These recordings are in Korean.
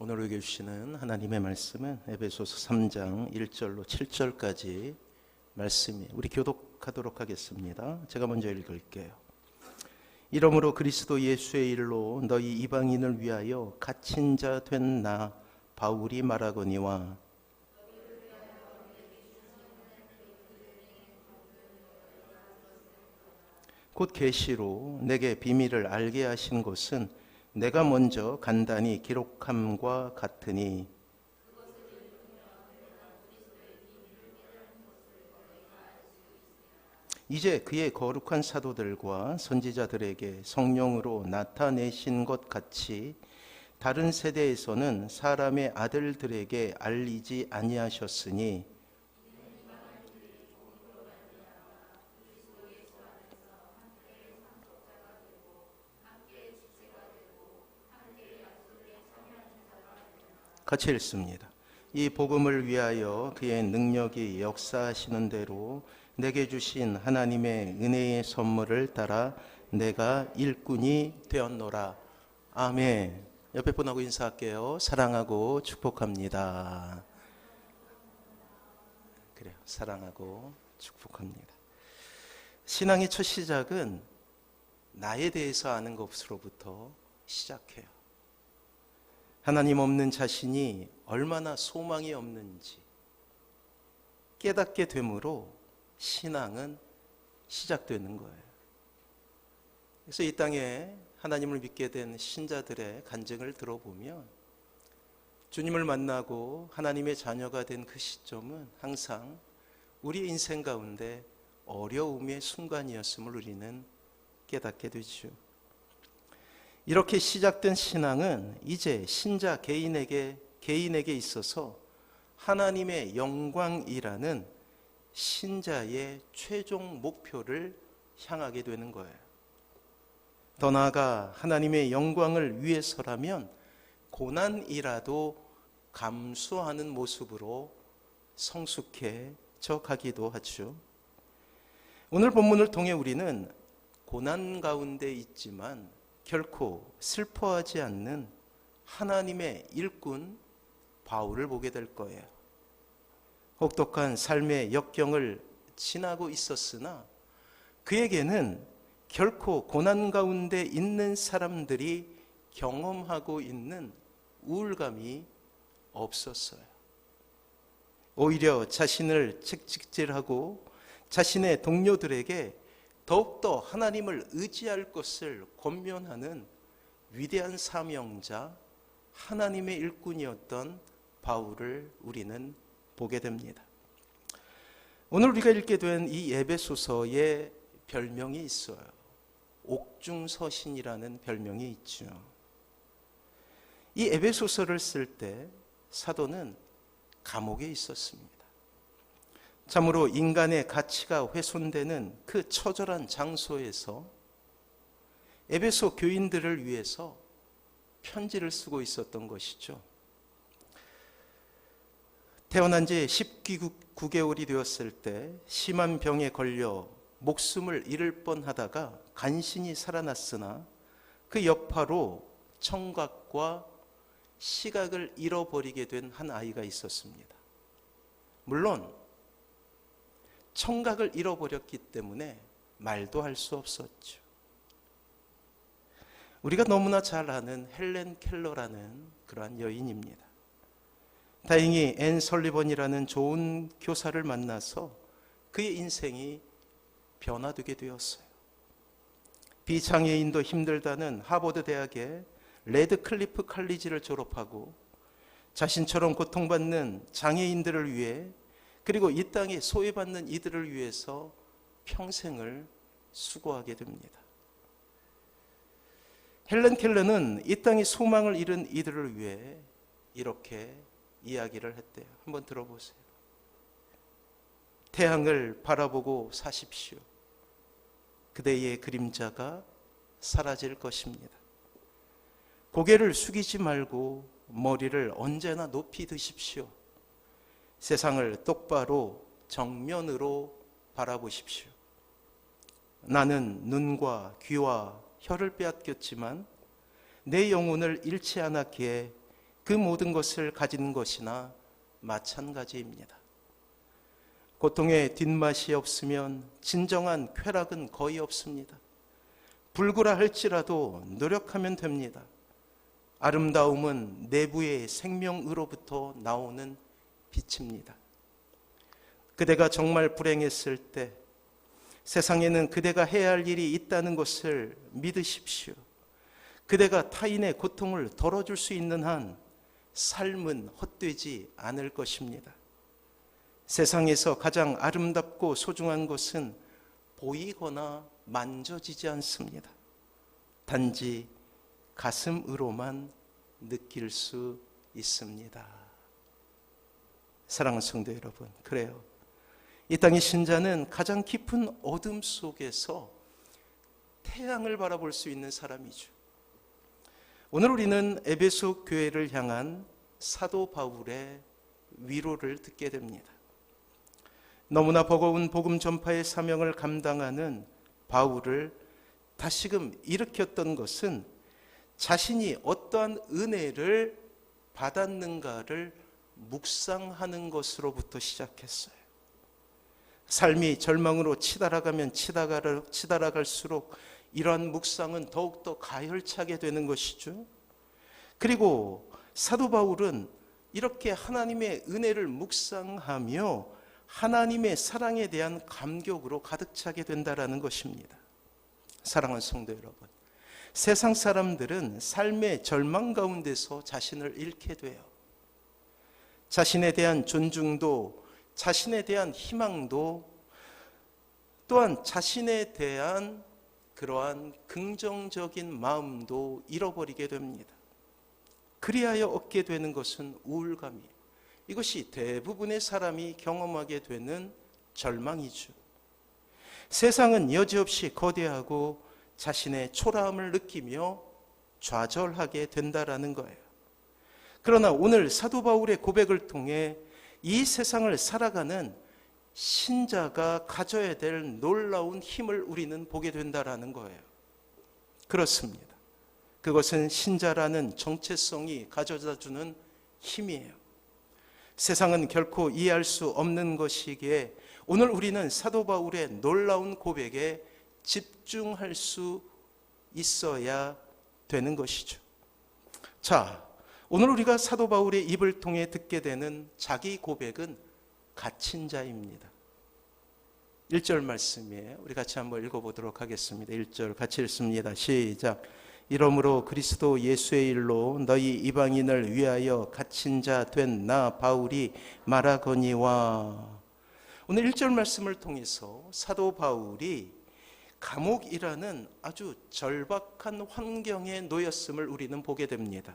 오늘 읽어 주시는 하나님의 말씀은 에베소서 3장 1절로 7절까지 말씀이 우리 교독하도록 하겠습니다. 제가 먼저 읽을게요. 이러므로 그리스도 예수의 일로 너희 이방인을 위하여 갇힌 자 된 나 바울이 말하거니와 곧 계시로 내게 비밀을 알게 하신 것은 내가 먼저 간단히 기록함과 같으니 이제 그의 거룩한 사도들과 선지자들에게 성령으로 나타내신 것 같이 다른 세대에서는 사람의 아들들에게 알리지 아니하셨으니 같이 읽습니다. 이 복음을 위하여 그의 능력이 역사하시는 대로 내게 주신 하나님의 은혜의 선물을 따라 내가 일꾼이 되었노라. 아멘. 옆에 분하고 인사할게요. 사랑하고 축복합니다. 그래요. 사랑하고 축복합니다. 신앙의 첫 시작은 나에 대해서 아는 것으로부터 시작해요. 하나님 없는 자신이 얼마나 소망이 없는지 깨닫게 되므로 신앙은 시작되는 거예요. 그래서 이 땅에 하나님을 믿게 된 신자들의 간증을 들어보면 주님을 만나고 하나님의 자녀가 된 그 시점은 항상 우리 인생 가운데 어려움의 순간이었음을 우리는 깨닫게 되죠. 이렇게 시작된 신앙은 이제 신자 개인에게 있어서 하나님의 영광이라는 신자의 최종 목표를 향하게 되는 거예요. 더 나아가 하나님의 영광을 위해서라면 고난이라도 감수하는 모습으로 성숙해져 가기도 하죠. 오늘 본문을 통해 우리는 고난 가운데 있지만 결코 슬퍼하지 않는 하나님의 일꾼 바울을 보게 될 거예요. 혹독한 삶의 역경을 지나고 있었으나 그에게는 결코 고난 가운데 있는 사람들이 경험하고 있는 우울감이 없었어요. 오히려 자신을 채찍질하고 자신의 동료들에게 더욱더 하나님을 의지할 것을 권면하는 위대한 사명자, 하나님의 일꾼이었던 바울을 우리는 보게 됩니다. 오늘 우리가 읽게 된 이 에베소서의 별명이 있어요. 옥중서신이라는 별명이 있죠. 이 에베소서를 쓸 때 사도는 감옥에 있었습니다. 참으로 인간의 가치가 훼손되는 그 처절한 장소에서 에베소 교인들을 위해서 편지를 쓰고 있었던 것이죠. 태어난 지 19개월이 되었을 때 심한 병에 걸려 목숨을 잃을 뻔하다가 간신히 살아났으나 그 여파로 청각과 시각을 잃어버리게 된 한 아이가 있었습니다. 물론 청각을 잃어버렸기 때문에 말도 할 수 없었죠. 우리가 너무나 잘 아는 헬렌 켈러라는 그러한 여인입니다. 다행히 앤 설리번이라는 좋은 교사를 만나서 그의 인생이 변화되게 되었어요. 비장애인도 힘들다는 하버드 대학의 레드클리프 칼리지를 졸업하고 자신처럼 고통받는 장애인들을 위해 그리고 이 땅에 소외받는 이들을 위해서 평생을 수고하게 됩니다. 헬렌 켈러는 이 땅에 소망을 잃은 이들을 위해 이렇게 이야기를 했대요. 한번 들어보세요. 태양을 바라보고 사십시오. 그대의 그림자가 사라질 것입니다. 고개를 숙이지 말고 머리를 언제나 높이 드십시오. 세상을 똑바로 정면으로 바라보십시오. 나는 눈과 귀와 혀를 빼앗겼지만 내 영혼을 잃지 않았기에 그 모든 것을 가진 것이나 마찬가지입니다. 고통의 뒷맛이 없으면 진정한 쾌락은 거의 없습니다. 불구라 할지라도 노력하면 됩니다. 아름다움은 내부의 생명으로부터 나오는 빛입니다. 그대가 정말 불행했을 때 세상에는 그대가 해야 할 일이 있다는 것을 믿으십시오. 그대가 타인의 고통을 덜어줄 수 있는 한 삶은 헛되지 않을 것입니다. 세상에서 가장 아름답고 소중한 것은 보이거나 만져지지 않습니다. 단지 가슴으로만 느낄 수 있습니다. 사랑하는 성도 여러분, 그래요. 이 땅의 신자는 가장 깊은 어둠 속에서 태양을 바라볼 수 있는 사람이죠. 오늘 우리는 에베소 교회를 향한 사도 바울의 위로를 듣게 됩니다. 너무나 버거운 복음 전파의 사명을 감당하는 바울을 다시금 일으켰던 것은 자신이 어떠한 은혜를 받았는가를 묵상하는 것으로부터 시작했어요. 삶이 절망으로 치달아가면 치달아갈수록 이러한 묵상은 더욱더 가열차게 되는 것이죠. 그리고 사도 바울은 이렇게 하나님의 은혜를 묵상하며 하나님의 사랑에 대한 감격으로 가득 차게 된다는 것입니다. 사랑하는 성도 여러분, 세상 사람들은 삶의 절망 가운데서 자신을 잃게 돼요. 자신에 대한 존중도, 자신에 대한 희망도, 또한 자신에 대한 그러한 긍정적인 마음도 잃어버리게 됩니다. 그리하여 얻게 되는 것은 우울감이에요. 이것이 대부분의 사람이 경험하게 되는 절망이죠. 세상은 여지없이 거대하고 자신의 초라함을 느끼며 좌절하게 된다라는 거예요. 그러나 오늘 사도 바울의 고백을 통해 이 세상을 살아가는 신자가 가져야 될 놀라운 힘을 우리는 보게 된다라는 거예요. 그렇습니다. 그것은 신자라는 정체성이 가져다주는 힘이에요. 세상은 결코 이해할 수 없는 것이기에 오늘 우리는 사도 바울의 놀라운 고백에 집중할 수 있어야 되는 것이죠. 자, 오늘 우리가 사도 바울의 입을 통해 듣게 되는 자기 고백은 갇힌 자입니다. 1절 말씀이에요. 우리 같이 한번 읽어보도록 하겠습니다. 1절 같이 읽습니다. 시작. 이러므로 그리스도 예수의 일로 너희 이방인을 위하여 갇힌 자 된 나 바울이 말하거니와. 오늘 1절 말씀을 통해서 사도 바울이 감옥이라는 아주 절박한 환경에 놓였음을 우리는 보게 됩니다.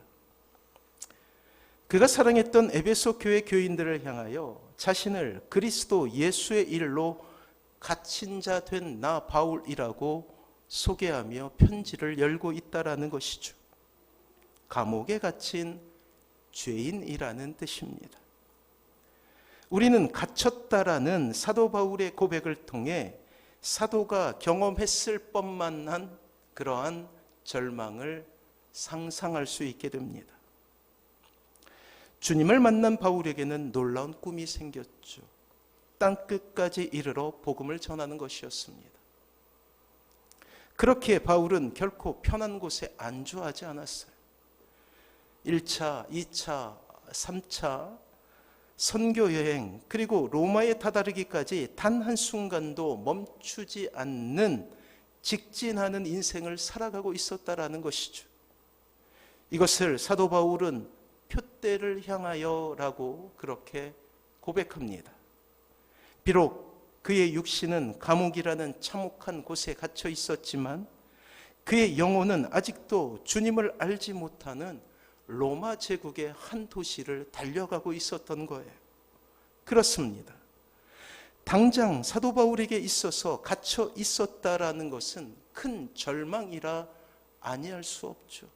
그가 사랑했던 에베소 교회 교인들을 향하여 자신을 그리스도 예수의 일로 갇힌 자 된 나 바울이라고 소개하며 편지를 열고 있다라는 것이죠. 감옥에 갇힌 죄인이라는 뜻입니다. 우리는 갇혔다라는 사도 바울의 고백을 통해 사도가 경험했을 법만 한 그러한 절망을 상상할 수 있게 됩니다. 주님을 만난 바울에게는 놀라운 꿈이 생겼죠. 땅끝까지 이르러 복음을 전하는 것이었습니다. 그렇기에 바울은 결코 편한 곳에 안주하지 않았어요. 1차, 2차, 3차 선교 여행, 그리고 로마에 다다르기까지 단 한순간도 멈추지 않는 직진하는 인생을 살아가고 있었다라는 것이죠. 이것을 사도 바울은 표대를 향하여라고 그렇게 고백합니다. 비록 그의 육신은 감옥이라는 참혹한 곳에 갇혀 있었지만 그의 영혼은 아직도 주님을 알지 못하는 로마 제국의 한 도시를 달려가고 있었던 거예요. 그렇습니다. 당장 사도 바울에게 있어서 갇혀 있었다라는 것은 큰 절망이라 아니할 수 없죠.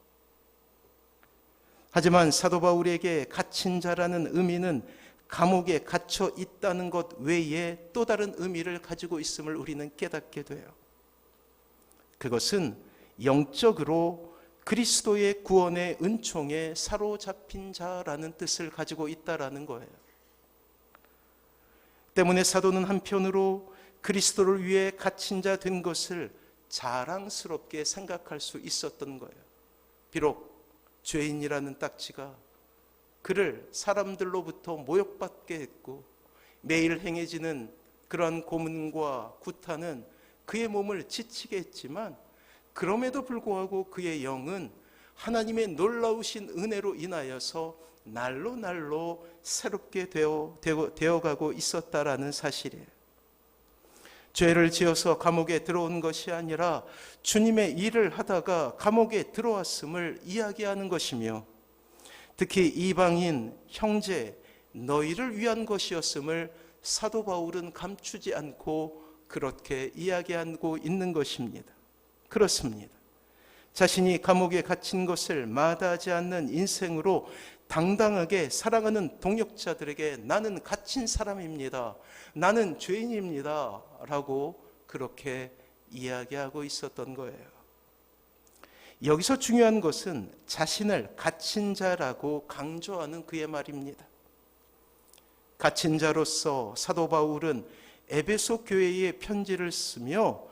하지만 사도 바울에게 갇힌 자라는 의미는 감옥에 갇혀 있다는 것 외에 또 다른 의미를 가지고 있음을 우리는 깨닫게 돼요. 그것은 영적으로 그리스도의 구원의 은총에 사로잡힌 자라는 뜻을 가지고 있다라는 거예요. 때문에 사도는 한편으로 그리스도를 위해 갇힌 자 된 것을 자랑스럽게 생각할 수 있었던 거예요. 비록 죄인이라는 딱지가 그를 사람들로부터 모욕받게 했고 매일 행해지는 그러한 고문과 구타는 그의 몸을 지치게 했지만, 그럼에도 불구하고 그의 영은 하나님의 놀라우신 은혜로 인하여서 날로 날로 새롭게 되어가고 있었다라는 사실이에요. 죄를 지어서 감옥에 들어온 것이 아니라 주님의 일을 하다가 감옥에 들어왔음을 이야기하는 것이며, 특히 이방인 형제 너희를 위한 것이었음을 사도 바울은 감추지 않고 그렇게 이야기하고 있는 것입니다. 그렇습니다. 자신이 감옥에 갇힌 것을 마다하지 않는 인생으로 당당하게 살아가는 동역자들에게 나는 갇힌 사람입니다, 나는 죄인입니다 라고 그렇게 이야기하고 있었던 거예요. 여기서 중요한 것은 자신을 갇힌 자라고 강조하는 그의 말입니다. 갇힌 자로서 사도 바울은 에베소 교회에 편지를 쓰며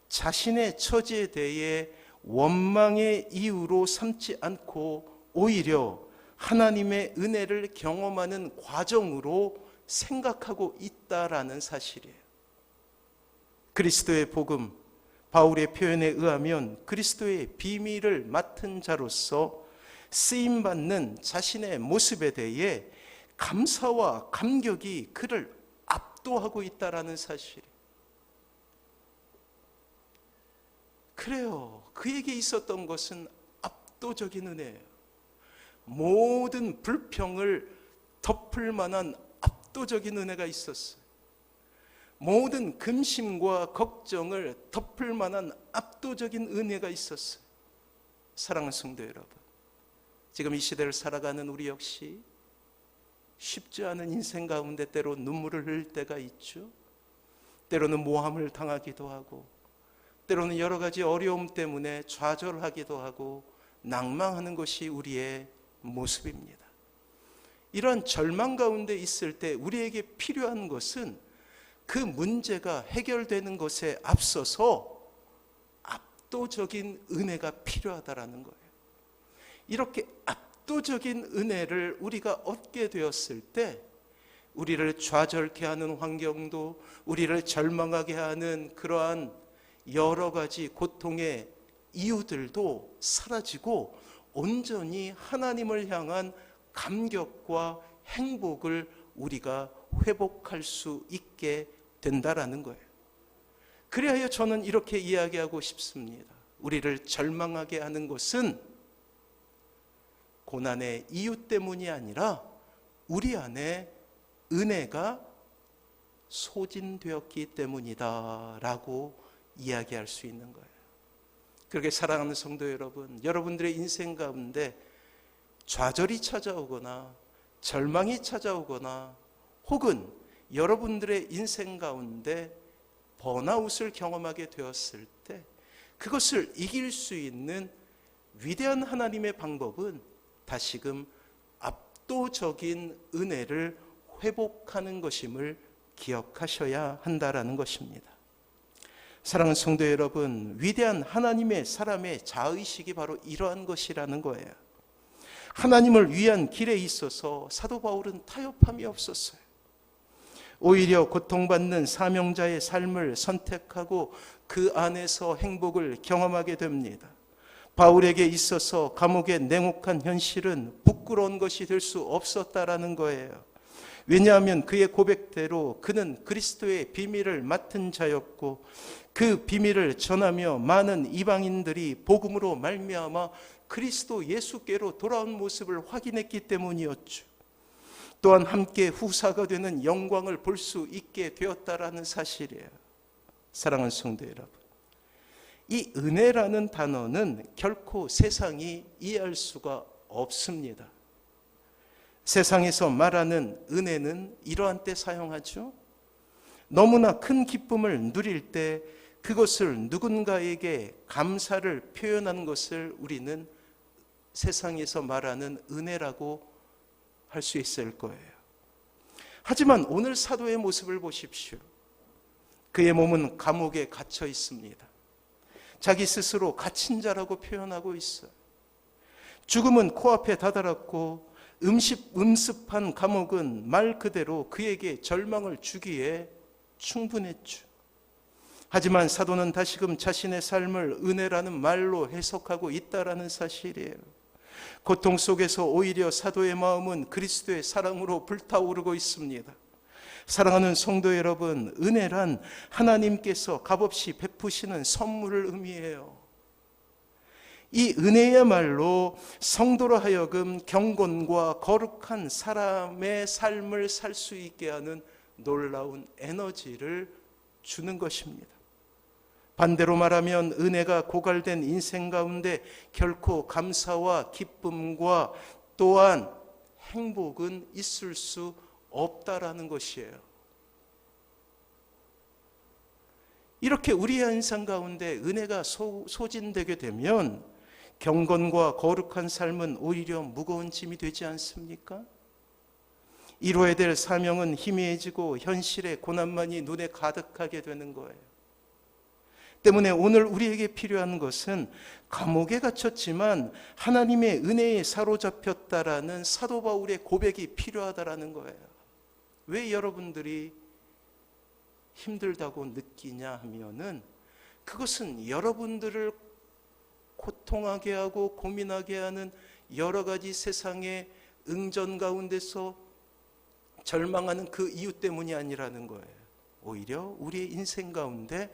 자신의 처지에 대해 원망의 이유로 삼지 않고 오히려 하나님의 은혜를 경험하는 과정으로 생각하고 있다라는 사실이에요. 그리스도의 복음, 바울의 표현에 의하면 그리스도의 비밀을 맡은 자로서 쓰임받는 자신의 모습에 대해 감사와 감격이 그를 압도하고 있다라는 사실이에요. 그래요. 그에게 있었던 것은 압도적인 은혜예요. 모든 불평을 덮을 만한 압도적인 은혜가 있었어요. 모든 근심과 걱정을 덮을 만한 압도적인 은혜가 있었어요. 사랑하는 성도 여러분, 지금 이 시대를 살아가는 우리 역시 쉽지 않은 인생 가운데 때로 눈물을 흘릴 때가 있죠. 때로는 모함을 당하기도 하고, 때로는 여러 가지 어려움 때문에 좌절하기도 하고 낭망하는 것이 우리의 모습입니다. 이러한 절망 가운데 있을 때 우리에게 필요한 것은 그 문제가 해결되는 것에 앞서서 압도적인 은혜가 필요하다라는 거예요. 이렇게 압도적인 은혜를 우리가 얻게 되었을 때 우리를 좌절케 하는 환경도, 우리를 절망하게 하는 그러한 여러 가지 고통의 이유들도 사라지고 온전히 하나님을 향한 감격과 행복을 우리가 회복할 수 있게 된다라는 거예요. 그래야 저는 이렇게 이야기하고 싶습니다. 우리를 절망하게 하는 것은 고난의 이유 때문이 아니라 우리 안에 은혜가 소진되었기 때문이다 라고 이야기할 수 있는 거예요. 그렇게 사랑하는 성도 여러분, 여러분들의 인생 가운데 좌절이 찾아오거나 절망이 찾아오거나 혹은 여러분들의 인생 가운데 번아웃을 경험하게 되었을 때 그것을 이길 수 있는 위대한 하나님의 방법은 다시금 압도적인 은혜를 회복하는 것임을 기억하셔야 한다라는 것입니다. 사랑하는 성도 여러분, 위대한 하나님의 사람의 자의식이 바로 이러한 것이라는 거예요. 하나님을 위한 길에 있어서 사도 바울은 타협함이 없었어요. 오히려 고통받는 사명자의 삶을 선택하고 그 안에서 행복을 경험하게 됩니다. 바울에게 있어서 감옥의 냉혹한 현실은 부끄러운 것이 될 수 없었다라는 거예요. 왜냐하면 그의 고백대로 그는 그리스도의 비밀을 맡은 자였고 그 비밀을 전하며 많은 이방인들이 복음으로 말미암아 그리스도 예수께로 돌아온 모습을 확인했기 때문이었죠. 또한 함께 후사가 되는 영광을 볼 수 있게 되었다라는 사실이에요. 사랑하는 성도 여러분, 이 은혜라는 단어는 결코 세상이 이해할 수가 없습니다. 세상에서 말하는 은혜는 이러한 때 사용하죠. 너무나 큰 기쁨을 누릴 때 그것을 누군가에게 감사를 표현하는 것을 우리는 세상에서 말하는 은혜라고 할 수 있을 거예요. 하지만 오늘 사도의 모습을 보십시오. 그의 몸은 감옥에 갇혀 있습니다. 자기 스스로 갇힌 자라고 표현하고 있어요. 죽음은 코앞에 다다랐고 음습한 감옥은 말 그대로 그에게 절망을 주기에 충분했죠. 하지만 사도는 다시금 자신의 삶을 은혜라는 말로 해석하고 있다라는 사실이에요. 고통 속에서 오히려 사도의 마음은 그리스도의 사랑으로 불타오르고 있습니다. 사랑하는 성도 여러분, 은혜란 하나님께서 값없이 베푸시는 선물을 의미해요. 이 은혜야말로 성도로 하여금 경건과 거룩한 사람의 삶을 살 수 있게 하는 놀라운 에너지를 주는 것입니다. 반대로 말하면 은혜가 고갈된 인생 가운데 결코 감사와 기쁨과 또한 행복은 있을 수 없다라는 것이에요. 이렇게 우리의 인생 가운데 은혜가 소진되게 되면 경건과 거룩한 삶은 오히려 무거운 짐이 되지 않습니까? 이루어야 될 사명은 희미해지고 현실의 고난만이 눈에 가득하게 되는 거예요. 때문에 오늘 우리에게 필요한 것은 감옥에 갇혔지만 하나님의 은혜에 사로잡혔다라는 사도 바울의 고백이 필요하다라는 거예요. 왜 여러분들이 힘들다고 느끼냐 하면은 그것은 여러분들을 고통하게 하고 고민하게 하는 여러 가지 세상의 응전 가운데서 절망하는 그 이유 때문이 아니라는 거예요. 오히려 우리의 인생 가운데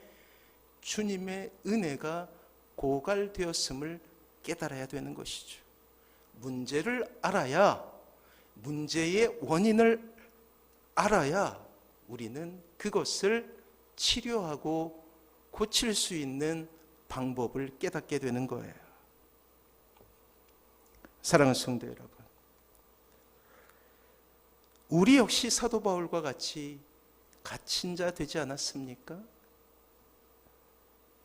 주님의 은혜가 고갈되었음을 깨달아야 되는 것이죠. 문제를 알아야, 문제의 원인을 알아야 우리는 그것을 치료하고 고칠 수 있는 방법을 깨닫게 되는 거예요. 사랑하는 성도 여러분, 우리 역시 사도 바울과 같이 갇힌 자 되지 않았습니까?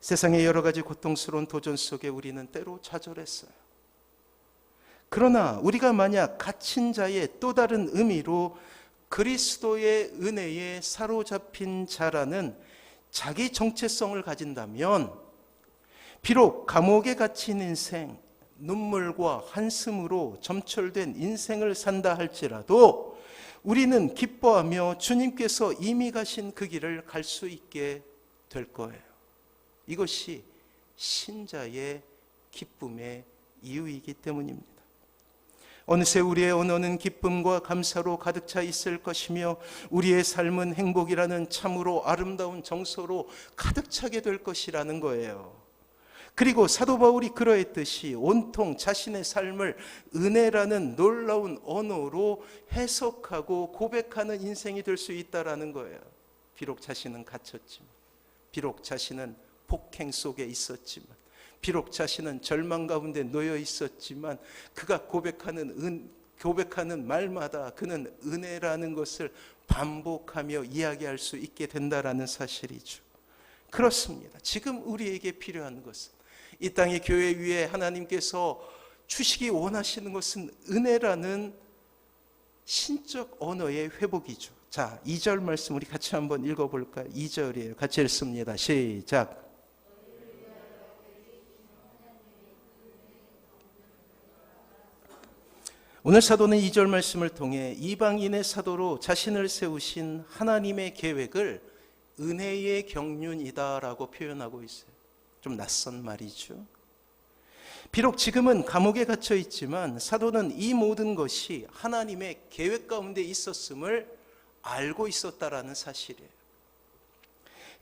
세상의 여러 가지 고통스러운 도전 속에 우리는 때로 좌절했어요. 그러나 우리가 만약 갇힌 자의 또 다른 의미로 그리스도의 은혜에 사로잡힌 자라는 자기 정체성을 가진다면 비록 감옥에 갇힌 인생, 눈물과 한숨으로 점철된 인생을 산다 할지라도 우리는 기뻐하며 주님께서 이미 가신 그 길을 갈 수 있게 될 거예요. 이것이 신자의 기쁨의 이유이기 때문입니다. 어느새 우리의 언어는 기쁨과 감사로 가득 차 있을 것이며 우리의 삶은 행복이라는 참으로 아름다운 정서로 가득 차게 될 것이라는 거예요. 그리고 사도 바울이 그러했듯이 온통 자신의 삶을 은혜라는 놀라운 언어로 해석하고 고백하는 인생이 될 수 있다라는 거예요. 비록 자신은 갇혔지만, 비록 자신은 폭행 속에 있었지만, 비록 자신은 절망 가운데 놓여 있었지만 그가 고백하는 말마다 그는 은혜라는 것을 반복하며 이야기할 수 있게 된다라는 사실이죠. 그렇습니다. 지금 우리에게 필요한 것은 이 땅의 교회 위에 하나님께서 주시기 원하시는 것은 은혜라는 신적 언어의 회복이죠. 자, 2절 말씀 우리 같이 한번 읽어볼까요? 2절이에요. 같이 읽습니다. 시작. 오늘 사도는 2절 말씀을 통해 이방인의 사도로 자신을 세우신 하나님의 계획을 은혜의 경륜이다라고 표현하고 있어요. 좀 낯선 말이죠. 비록 지금은 감옥에 갇혀 있지만 사도는 이 모든 것이 하나님의 계획 가운데 있었음을 알고 있었다라는 사실이에요.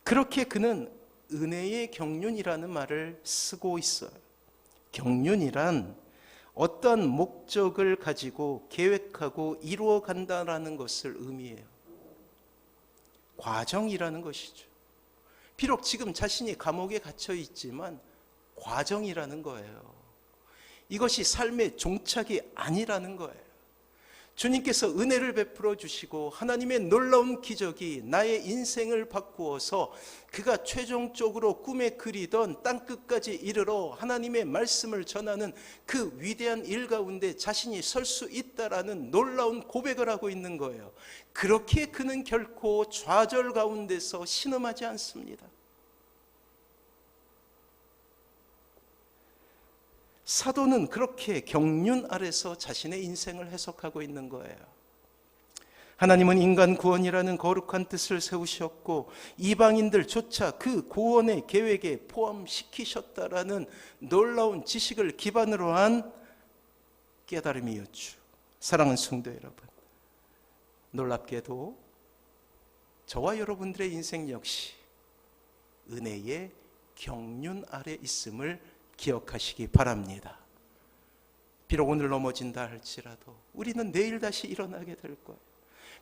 그렇게 그는 은혜의 경륜이라는 말을 쓰고 있어요. 경륜이란 어떤 목적을 가지고 계획하고 이루어 간다라는 것을 의미해요. 과정이라는 것이죠. 비록 지금 자신이 감옥에 갇혀 있지만 과정이라는 거예요. 이것이 삶의 종착이 아니라는 거예요. 주님께서 은혜를 베풀어 주시고 하나님의 놀라운 기적이 나의 인생을 바꾸어서 그가 최종적으로 꿈에 그리던 땅끝까지 이르러 하나님의 말씀을 전하는 그 위대한 일 가운데 자신이 설 수 있다라는 놀라운 고백을 하고 있는 거예요. 그렇게 그는 결코 좌절 가운데서 신음하지 않습니다. 사도는 그렇게 경륜 아래서 자신의 인생을 해석하고 있는 거예요. 하나님은 인간 구원이라는 거룩한 뜻을 세우셨고 이방인들조차 그 구원의 계획에 포함시키셨다라는 놀라운 지식을 기반으로 한 깨달음이었죠. 사랑하는 성도 여러분, 놀랍게도 저와 여러분들의 인생 역시 은혜의 경륜 아래 있음을 기억하시기 바랍니다. 비록 오늘 넘어진다 할지라도 우리는 내일 다시 일어나게 될 거예요.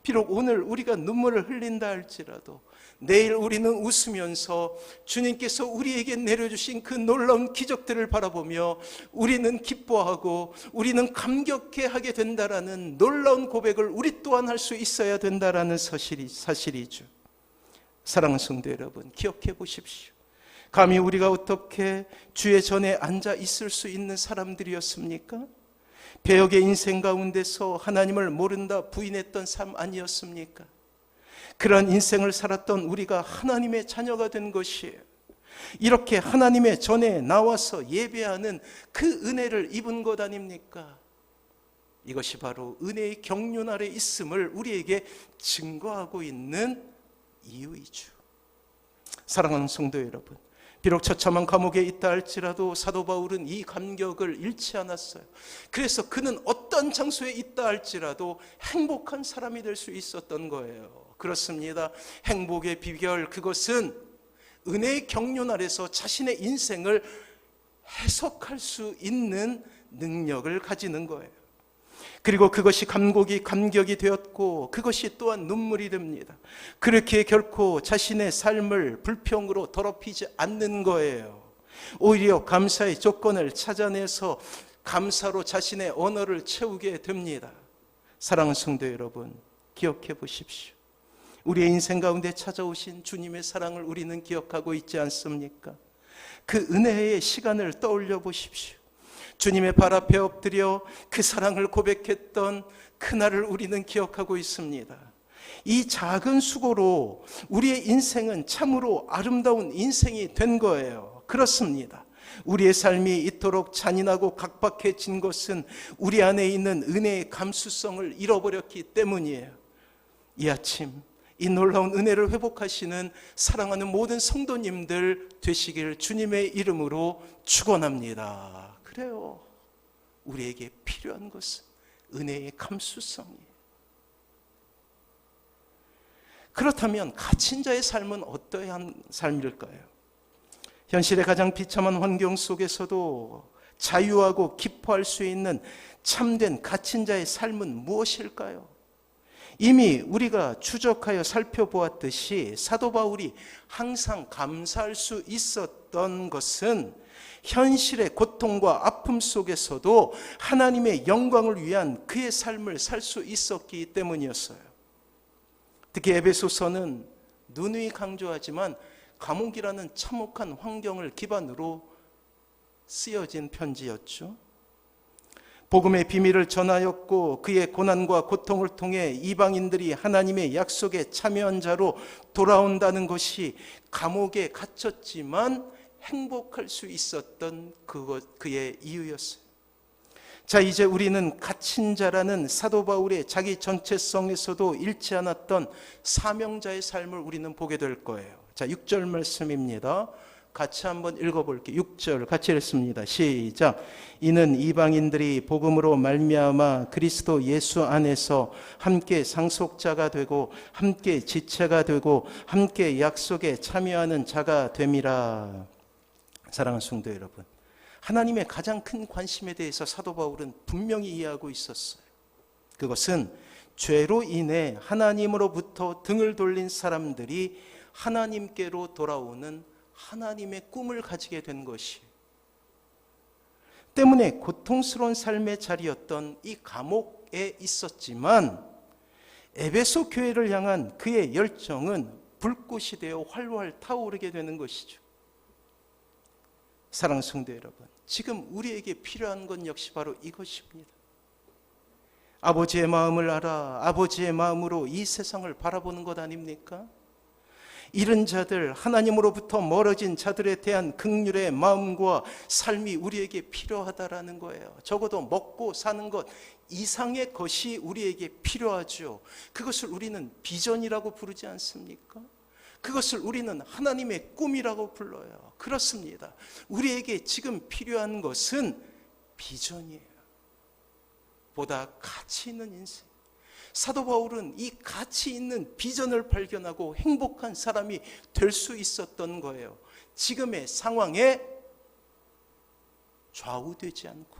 비록 오늘 우리가 눈물을 흘린다 할지라도 내일 우리는 웃으면서 주님께서 우리에게 내려주신 그 놀라운 기적들을 바라보며 우리는 기뻐하고 우리는 감격해하게 된다라는 놀라운 고백을 우리 또한 할 수 있어야 된다라는 사실이죠. 사랑하는 성도 여러분, 기억해 보십시오. 감히 우리가 어떻게 주의 전에 앉아 있을 수 있는 사람들이었습니까? 배역의 인생 가운데서 하나님을 모른다 부인했던 삶 아니었습니까? 그런 인생을 살았던 우리가 하나님의 자녀가 된 것이에요. 이렇게 하나님의 전에 나와서 예배하는 그 은혜를 입은 것 아닙니까? 이것이 바로 은혜의 경륜 아래 있음을 우리에게 증거하고 있는 이유이죠. 사랑하는 성도 여러분, 비록 처참한 감옥에 있다 할지라도 사도 바울은 이 감격을 잃지 않았어요. 그래서 그는 어떤 장소에 있다 할지라도 행복한 사람이 될 수 있었던 거예요. 그렇습니다. 행복의 비결, 그것은 은혜의 경륜 아래서 자신의 인생을 해석할 수 있는 능력을 가지는 거예요. 그리고 그것이 감격이 되었고 그것이 또한 눈물이 됩니다. 그렇게 결코 자신의 삶을 불평으로 더럽히지 않는 거예요. 오히려 감사의 조건을 찾아내서 감사로 자신의 언어를 채우게 됩니다. 사랑하는 성도 여러분, 기억해 보십시오. 우리의 인생 가운데 찾아오신 주님의 사랑을 우리는 기억하고 있지 않습니까? 그 은혜의 시간을 떠올려 보십시오. 주님의 발 앞에 엎드려 그 사랑을 고백했던 그날을 우리는 기억하고 있습니다. 이 작은 수고로 우리의 인생은 참으로 아름다운 인생이 된 거예요. 그렇습니다. 우리의 삶이 이토록 잔인하고 각박해진 것은 우리 안에 있는 은혜의 감수성을 잃어버렸기 때문이에요. 이 아침 이 놀라운 은혜를 회복하시는 사랑하는 모든 성도님들 되시길 주님의 이름으로 축원합니다. 그래요. 우리에게 필요한 것은 은혜의 감수성이에요. 그렇다면 갇힌 자의 삶은 어떠한 삶일까요? 현실의 가장 비참한 환경 속에서도 자유하고 기뻐할 수 있는 참된 갇힌 자의 삶은 무엇일까요? 이미 우리가 추적하여 살펴보았듯이 사도 바울이 항상 감사할 수 있었던 것은 현실의 고통과 아픔 속에서도 하나님의 영광을 위한 그의 삶을 살 수 있었기 때문이었어요. 특히 에베소서는 누누이 강조하지만 감옥이라는 참혹한 환경을 기반으로 쓰여진 편지였죠. 복음의 비밀을 전하였고 그의 고난과 고통을 통해 이방인들이 하나님의 약속에 참여한 자로 돌아온다는 것이 감옥에 갇혔지만 행복할 수 있었던 그의 이유였어요. 자, 이제 우리는 갇힌 자라는 사도 바울의 자기 전체성에서도 잃지 않았던 사명자의 삶을 우리는 보게 될 거예요. 자, 6절 말씀입니다. 같이 한번 읽어볼게요. 6절 같이 읽습니다. 시작. 이는 이방인들이 복음으로 말미암아 그리스도 예수 안에서 함께 상속자가 되고 함께 지체가 되고 함께 약속에 참여하는 자가 됨이라. 사랑하는 성도 여러분, 하나님의 가장 큰 관심에 대해서 사도 바울은 분명히 이해하고 있었어요. 그것은 죄로 인해 하나님으로부터 등을 돌린 사람들이 하나님께로 돌아오는 하나님의 꿈을 가지게 된 것이 때문에 고통스러운 삶의 자리였던 이 감옥 속에 있었지만 에베소 교회를 향한 그의 열정은 불꽃이 되어 활활 타오르게 되는 것이죠. 사랑하는 성도 여러분, 지금 우리에게 필요한 건 역시 바로 이것입니다. 아버지의 마음을 알아 아버지의 마음으로 이 세상을 바라보는 것 아닙니까? 잃은 자들, 하나님으로부터 멀어진 자들에 대한 긍휼의 마음과 삶이 우리에게 필요하다라는 거예요. 적어도 먹고 사는 것 이상의 것이 우리에게 필요하죠. 그것을 우리는 비전이라고 부르지 않습니까? 그것을 우리는 하나님의 꿈이라고 불러요. 그렇습니다. 우리에게 지금 필요한 것은 비전이에요. 보다 가치 있는 인생. 사도 바울은 이 가치 있는 비전을 발견하고 행복한 사람이 될 수 있었던 거예요. 지금의 상황에 좌우되지 않고.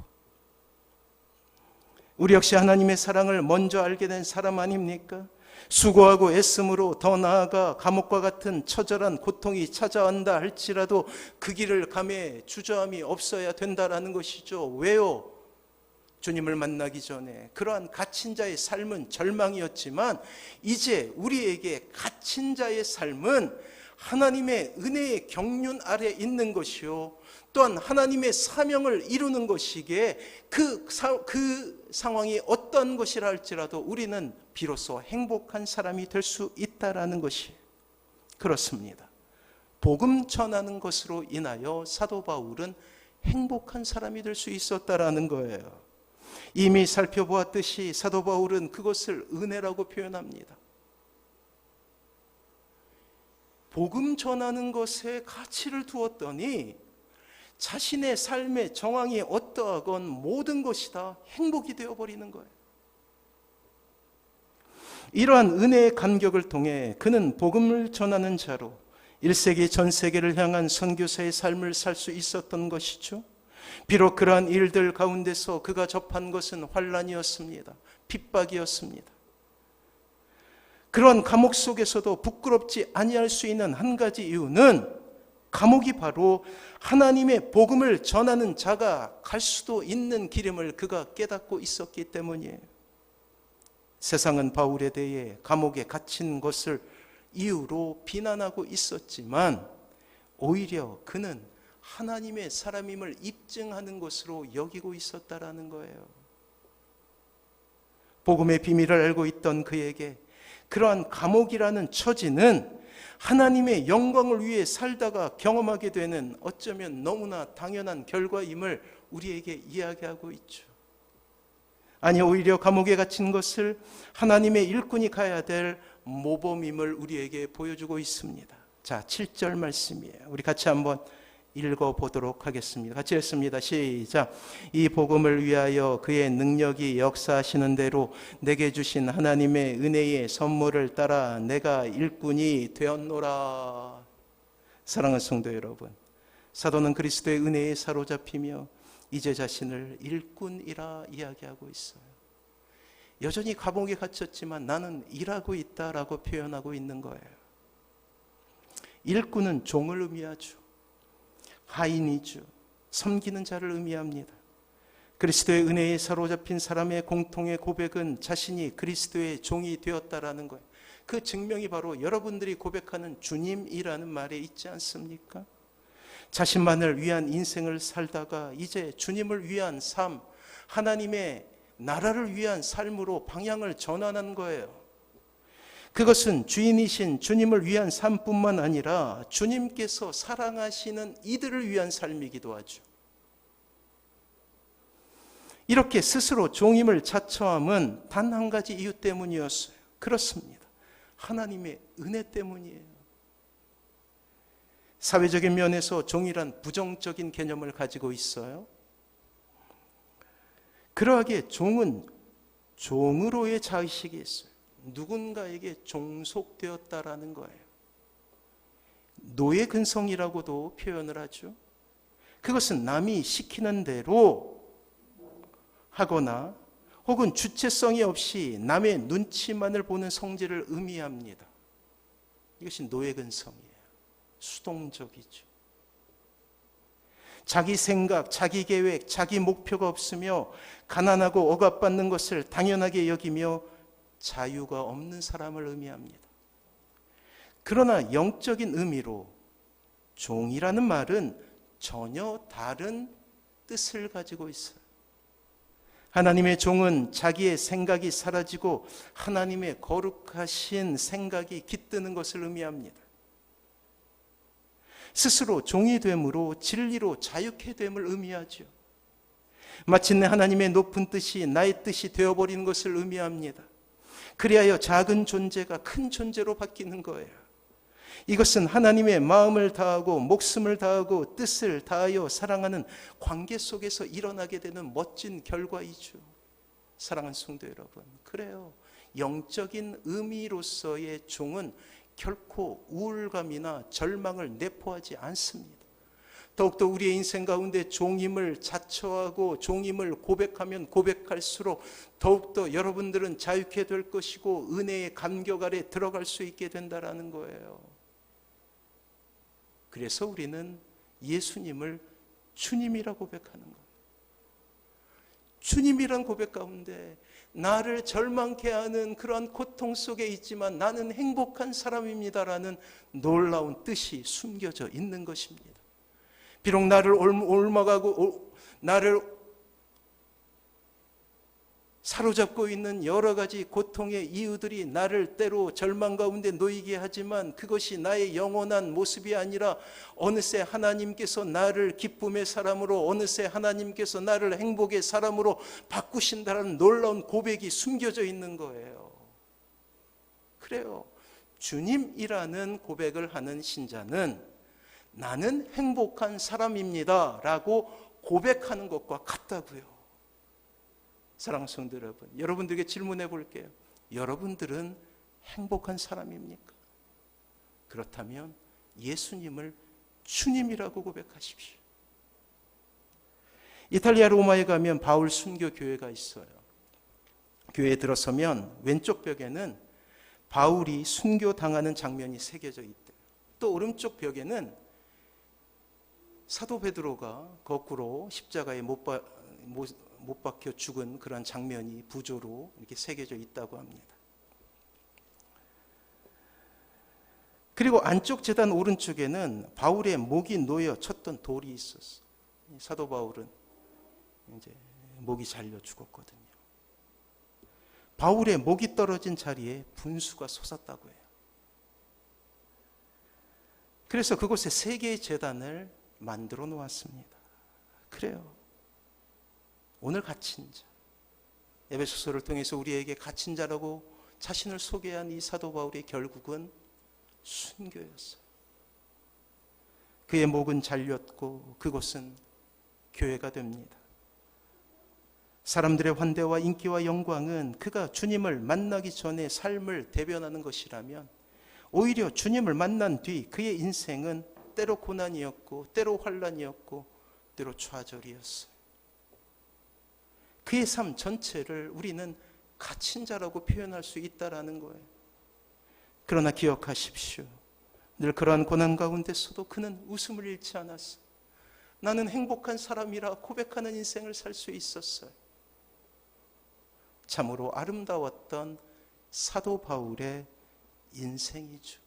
우리 역시 하나님의 사랑을 먼저 알게 된 사람 아닙니까? 수고하고 애씀으로 더 나아가 감옥과 같은 처절한 고통이 찾아온다 할지라도 그 길을 감해 주저함이 없어야 된다라는 것이죠. 왜요? 주님을 만나기 전에 그러한 갇힌 자의 삶은 절망이었지만 이제 우리에게 갇힌 자의 삶은 하나님의 은혜의 경륜 아래 있는 것이요, 또한 하나님의 사명을 이루는 것이기에 그 상황이 어떤 것이라 할지라도 우리는 비로소 행복한 사람이 될 수 있다라는 것이 그렇습니다. 복음 전하는 것으로 인하여 사도 바울은 행복한 사람이 될 수 있었다라는 거예요. 이미 살펴보았듯이 사도 바울은 그것을 은혜라고 표현합니다. 복음 전하는 것에 가치를 두었더니 자신의 삶의 정황이 어떠하건 모든 것이 다 행복이 되어버리는 거예요. 이러한 은혜의 감격을 통해 그는 복음을 전하는 자로 1세기 전 세계를 향한 선교사의 삶을 살 수 있었던 것이죠. 비록 그러한 일들 가운데서 그가 접한 것은 환난이었습니다. 핍박이었습니다. 그런 감옥 속에서도 부끄럽지 아니할 수 있는 한 가지 이유는 감옥이 바로 하나님의 복음을 전하는 자가 갈 수도 있는 길임을 그가 깨닫고 있었기 때문이에요. 세상은 바울에 대해 감옥에 갇힌 것을 이유로 비난하고 있었지만 오히려 그는 하나님의 사람임을 입증하는 것으로 여기고 있었다라는 거예요. 복음의 비밀을 알고 있던 그에게 그러한 감옥이라는 처지는 하나님의 영광을 위해 살다가 경험하게 되는 어쩌면 너무나 당연한 결과임을 우리에게 이야기하고 있죠. 아니, 오히려 감옥에 갇힌 것을 하나님의 일꾼이 가야 될 모범임을 우리에게 보여주고 있습니다. 자, 7절 말씀이에요. 우리 같이 한번 읽어보도록 하겠습니다. 같이 읽습니다. 시작. 이 복음을 위하여 그의 능력이 역사하시는 대로 내게 주신 하나님의 은혜의 선물을 따라 내가 일꾼이 되었노라. 사랑하는 성도 여러분, 사도는 그리스도의 은혜에 사로잡히며 이제 자신을 일꾼이라 이야기하고 있어요. 여전히 감옥에 갇혔지만 나는 일하고 있다라고 표현하고 있는 거예요. 일꾼은 종을 의미하죠. 하인이죠. 섬기는 자를 의미합니다. 그리스도의 은혜에 사로잡힌 사람의 공통의 고백은 자신이 그리스도의 종이 되었다라는 거예요. 그 증명이 바로 여러분들이 고백하는 주님이라는 말에 있지 않습니까? 자신만을 위한 인생을 살다가 이제 주님을 위한 삶, 하나님의 나라를 위한 삶으로 방향을 전환한 거예요. 그것은 주인이신 주님을 위한 삶뿐만 아니라 주님께서 사랑하시는 이들을 위한 삶이기도 하죠. 이렇게 스스로 종임을 자처함은 단 한 가지 이유 때문이었어요. 그렇습니다. 하나님의 은혜 때문이에요. 사회적인 면에서 종이란 부정적인 개념을 가지고 있어요. 그러하기에 종은 종으로의 자의식이 있어요. 누군가에게 종속되었다라는 거예요. 노예 근성이라고도 표현을 하죠. 그것은 남이 시키는 대로 하거나 혹은 주체성이 없이 남의 눈치만을 보는 성질을 의미합니다. 이것이 노예 근성이에요. 수동적이죠. 자기 생각, 자기 계획, 자기 목표가 없으며 가난하고 억압받는 것을 당연하게 여기며 자유가 없는 사람을 의미합니다. 그러나 영적인 의미로 종이라는 말은 전혀 다른 뜻을 가지고 있어요. 하나님의 종은 자기의 생각이 사라지고 하나님의 거룩하신 생각이 깃드는 것을 의미합니다. 스스로 종이 됨으로 진리로 자유케 됨을 의미하죠. 마침내 하나님의 높은 뜻이 나의 뜻이 되어버리는 것을 의미합니다. 그리하여 작은 존재가 큰 존재로 바뀌는 거예요. 이것은 하나님의 마음을 다하고 목숨을 다하고 뜻을 다하여 사랑하는 관계 속에서 일어나게 되는 멋진 결과이죠. 사랑하는 성도 여러분, 그래요. 영적인 의미로서의 종은 결코 우울감이나 절망을 내포하지 않습니다. 더욱더 우리의 인생 가운데 종임을 자처하고 종임을 고백하면 고백할수록 더욱더 여러분들은 자유케 될 것이고 은혜의 감격 아래 들어갈 수 있게 된다는 거예요. 그래서 우리는 예수님을 주님이라 고백하는 거예요. 주님이란 고백 가운데 나를 절망케 하는 그러한 고통 속에 있지만 나는 행복한 사람입니다라는 놀라운 뜻이 숨겨져 있는 것입니다. 비록 나를 옮아가고 나를 사로잡고 있는 여러 가지 고통의 이유들이 나를 때로 절망 가운데 놓이게 하지만 그것이 나의 영원한 모습이 아니라 어느새 하나님께서 나를 기쁨의 사람으로 어느새 하나님께서 나를 행복의 사람으로 바꾸신다는 놀라운 고백이 숨겨져 있는 거예요. 그래요. 주님이라는 고백을 하는 신자는 나는 행복한 사람입니다 라고 고백하는 것과 같다고요. 사랑하는 성도 여러분, 여러분들에게 질문해 볼게요. 여러분들은 행복한 사람입니까? 그렇다면 예수님을 주님이라고 고백하십시오. 이탈리아 로마에 가면 바울 순교 교회가 있어요. 교회에 들어서면 왼쪽 벽에는 바울이 순교당하는 장면이 새겨져 있대요. 또 오른쪽 벽에는 사도 베드로가 거꾸로 십자가에 못 박혀 죽은 그런 장면이 부조로 이렇게 새겨져 있다고 합니다. 그리고 안쪽 제단 오른쪽에는 바울의 목이 놓여 쳤던 돌이 있었어. 사도 바울은 이제 목이 잘려 죽었거든요. 바울의 목이 떨어진 자리에 분수가 솟았다고 해요. 그래서 그곳에 3개의 제단을 만들어 놓았습니다. 그래요. 오늘 갇힌 자, 에베소서를 통해서 우리에게 갇힌 자라고 자신을 소개한 이 사도 바울의 결국은 순교였어요. 그의 목은 잘렸고 그곳은 교회가 됩니다. 사람들의 환대와 인기와 영광은 그가 주님을 만나기 전에 삶을 대변하는 것이라면 오히려 주님을 만난 뒤 그의 인생은 때로 고난이었고 때로 환난이었고 때로 좌절이었어요. 그의 삶 전체를 우리는 갇힌 자라고 표현할 수 있다는 거예요. 그러나 기억하십시오. 늘 그러한 고난 가운데서도 그는 웃음을 잃지 않았어요. 나는 행복한 사람이라 고백하는 인생을 살 수 있었어요. 참으로 아름다웠던 사도 바울의 인생이죠.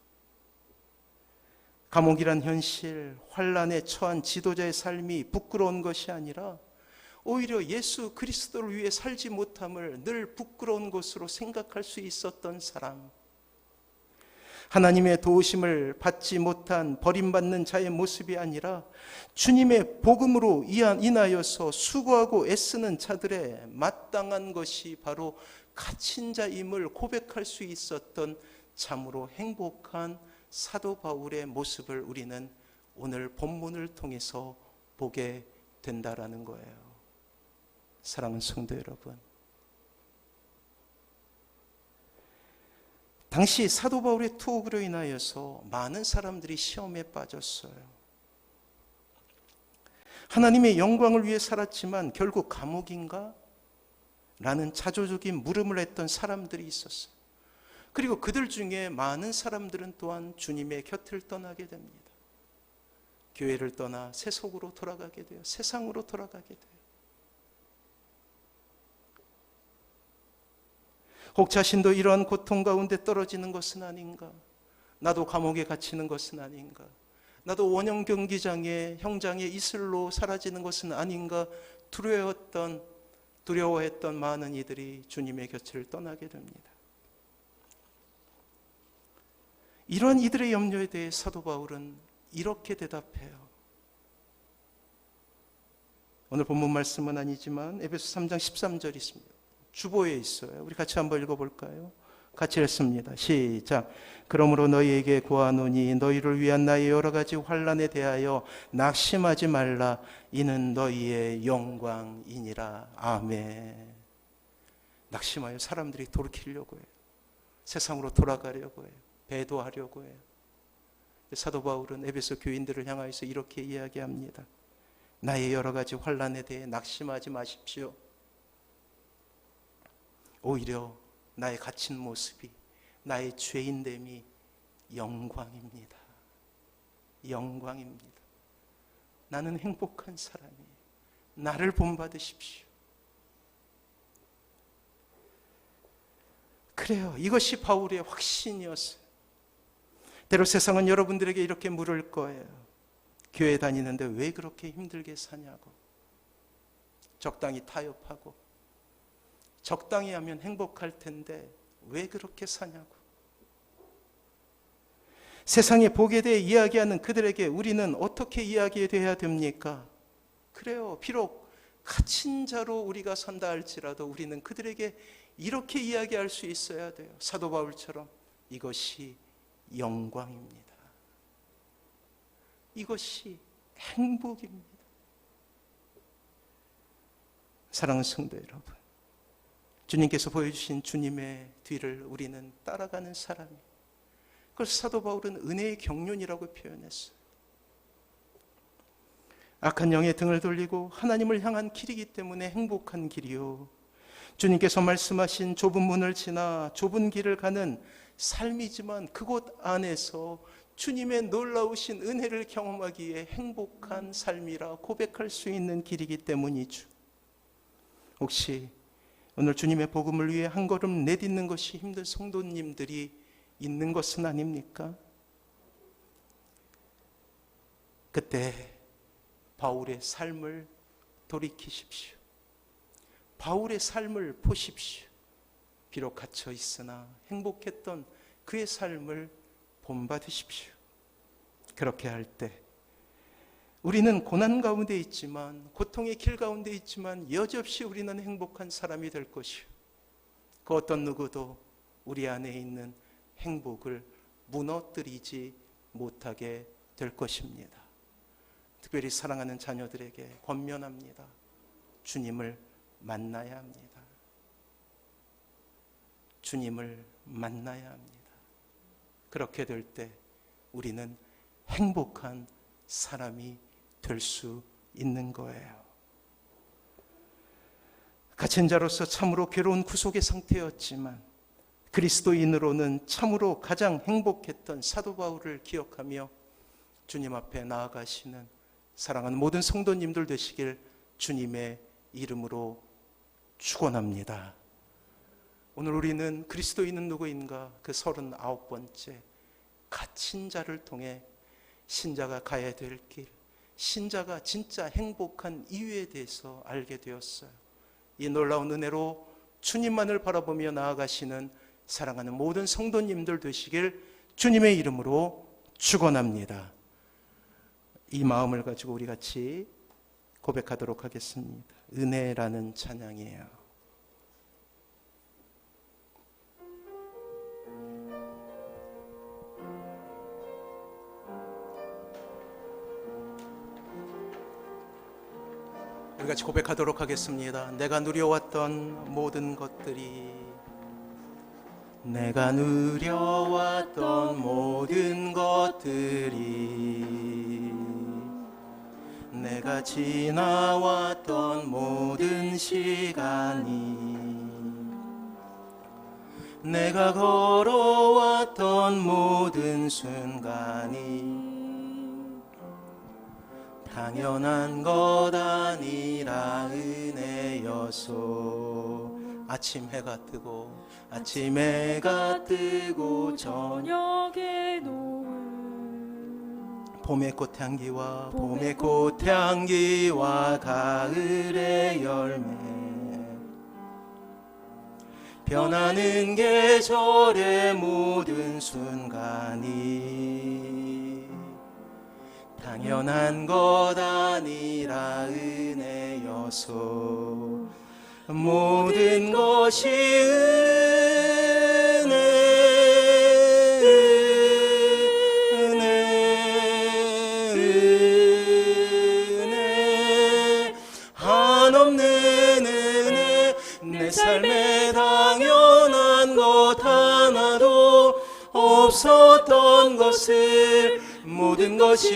감옥이란 현실, 환난에 처한 지도자의 삶이 부끄러운 것이 아니라 오히려 예수 그리스도를 위해 살지 못함을 늘 부끄러운 것으로 생각할 수 있었던 사람, 하나님의 도우심을 받지 못한 버림받는 자의 모습이 아니라 주님의 복음으로 인하여서 수고하고 애쓰는 자들의 마땅한 것이 바로 갇힌 자임을 고백할 수 있었던 참으로 행복한 사도 바울의 모습을 우리는 오늘 본문을 통해서 보게 된다라는 거예요. 사랑하는 성도 여러분, 당시 사도 바울의 투옥으로 인하여서 많은 사람들이 시험에 빠졌어요. 하나님의 영광을 위해 살았지만 결국 감옥인가? 라는 자조적인 물음을 했던 사람들이 있었어요. 그리고 그들 중에 많은 사람들은 또한 주님의 곁을 떠나게 됩니다. 교회를 떠나 세속으로 돌아가게 돼요. 세상으로 돌아가게 돼요. 혹 자신도 이러한 고통 가운데 떨어지는 것은 아닌가? 나도 감옥에 갇히는 것은 아닌가? 나도 원형 경기장의 형장의 이슬로 사라지는 것은 아닌가? 두려워했던 많은 이들이 주님의 곁을 떠나게 됩니다. 이런 이들의 염려에 대해 사도 바울은 이렇게 대답해요. 오늘 본문 말씀은 아니지만 에베소 3장 13절이 있습니다. 주보에 있어요. 우리 같이 한번 읽어볼까요? 같이 읽습니다. 시작. 그러므로 너희에게 구하노니 너희를 위한 나의 여러 가지 환난에 대하여 낙심하지 말라. 이는 너희의 영광이니라. 아멘. 낙심하여 사람들이 돌이키려고 해요. 세상으로 돌아가려고 해요. 배도하려고 해요. 사도 바울은 에베소 교인들을 향하여서 이렇게 이야기합니다. 나의 여러 가지 환난에 대해 낙심하지 마십시오. 오히려 나의 갇힌 모습이, 나의 죄인됨이 영광입니다. 영광입니다. 나는 행복한 사람이에요. 나를 본받으십시오. 그래요. 이것이 바울의 확신이었어요. 때로 세상은 여러분들에게 이렇게 물을 거예요. 교회 다니는데 왜 그렇게 힘들게 사냐고. 적당히 타협하고 적당히 하면 행복할 텐데 왜 그렇게 사냐고. 세상의 복에 대해 이야기하는 그들에게 우리는 어떻게 이야기해야 됩니까? 그래요. 비록 갇힌 자로 우리가 산다 할지라도 우리는 그들에게 이렇게 이야기할 수 있어야 돼요. 사도 바울처럼 이것이 영광입니다. 이것이 행복입니다. 사랑하는 성도 여러분, 주님께서 보여주신 주님의 뒤를 우리는 따라가는 사람이에요. 그래서 사도 바울은 은혜의 경륜이라고 표현했어요. 악한 영의 등을 돌리고 하나님을 향한 길이기 때문에 행복한 길이요, 주님께서 말씀하신 좁은 문을 지나 좁은 길을 가는 삶이지만 그곳 안에서 주님의 놀라우신 은혜를 경험하기에 행복한 삶이라 고백할 수 있는 길이기 때문이죠. 혹시 오늘 주님의 복음을 위해 한 걸음 내딛는 것이 힘든 성도님들이 있는 것은 아닙니까? 그때 바울의 삶을 돌이키십시오. 바울의 삶을 보십시오. 비록 갇혀 있으나 행복했던 그의 삶을 본받으십시오. 그렇게 할 때 우리는 고난 가운데 있지만, 고통의 길 가운데 있지만 여지없이 우리는 행복한 사람이 될 것이요, 그 어떤 누구도 우리 안에 있는 행복을 무너뜨리지 못하게 될 것입니다. 특별히 사랑하는 자녀들에게 권면합니다. 주님을 만나야 합니다. 주님을 만나야 합니다. 그렇게 될 때 우리는 행복한 사람이 될 수 있는 거예요. 갇힌 자로서 참으로 괴로운 구속의 상태였지만 그리스도인으로는 참으로 가장 행복했던 사도 바울을 기억하며 주님 앞에 나아가시는 사랑하는 모든 성도님들 되시길 주님의 이름으로 축원합니다. 오늘 우리는 그리스도인은 누구인가? 그 39번째 갇힌 자를 통해 신자가 가야 될 길, 신자가 진짜 행복한 이유에 대해서 알게 되었어요. 이 놀라운 은혜로 주님만을 바라보며 나아가시는 사랑하는 모든 성도님들 되시길 주님의 이름으로 축원합니다. 이 마음을 가지고 우리 같이 고백하도록 하겠습니다. 은혜라는 찬양이에요. 우리 같이 고백하도록 하겠습니다. 내가 누려왔던 모든 것들이, 내가 누려왔던 모든 것들이, 내가 지나왔던 모든 시간이, 내가 걸어왔던 모든 순간이 당연한 것 아니라 은혜여소. 아침 해가 뜨고 아침 해가 뜨고 저녁에 노을 봄의 꽃향기와 봄의 꽃향기와 가을의 열매 변하는 계절의 모든 순간이 당연한 것 아니라 은혜여소. 모든 것이 은혜 한없는 은혜 내 삶에 당연한 것 하나도 없었던 것을 모든 것이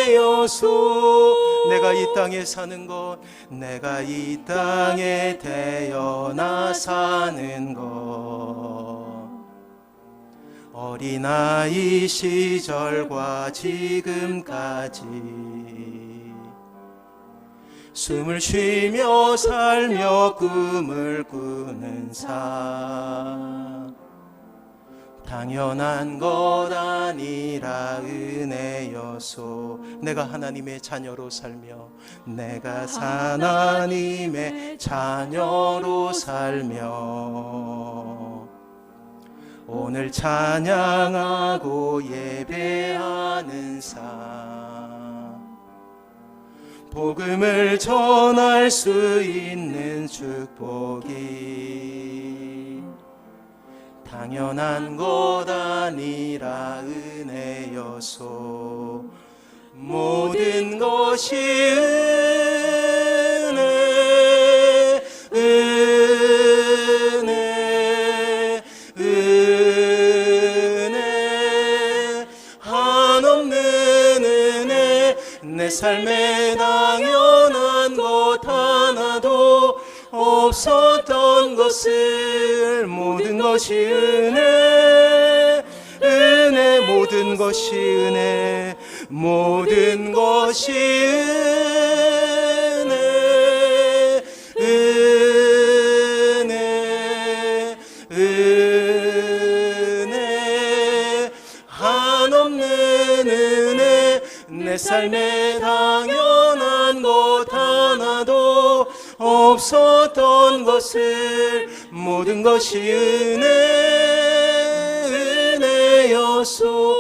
은혜여소. 내가 이 땅에 사는 것 내가 이 땅에 태어나 사는 것 어린아이 시절과 지금까지 숨을 쉬며 살며 꿈을 꾸는 삶 당연한 것 아니라 은혜여소. 내가 하나님의 자녀로 살며 내가 하나님의 자녀로 살며 오늘 찬양하고 예배하는 삶 복음을 전할 수 있는 축복이 당연한 것 아니라 은혜여소. 모든 것이 은혜 한없는 은혜 내 삶에 당연한 것 하나도 없었던 것을 모든 것이 은혜 모든 것이 은혜 모든 것이 은혜 한없는 은혜 내 삶에 당연한 것 하나도 없었던 것을 모든 것이 은혜여소.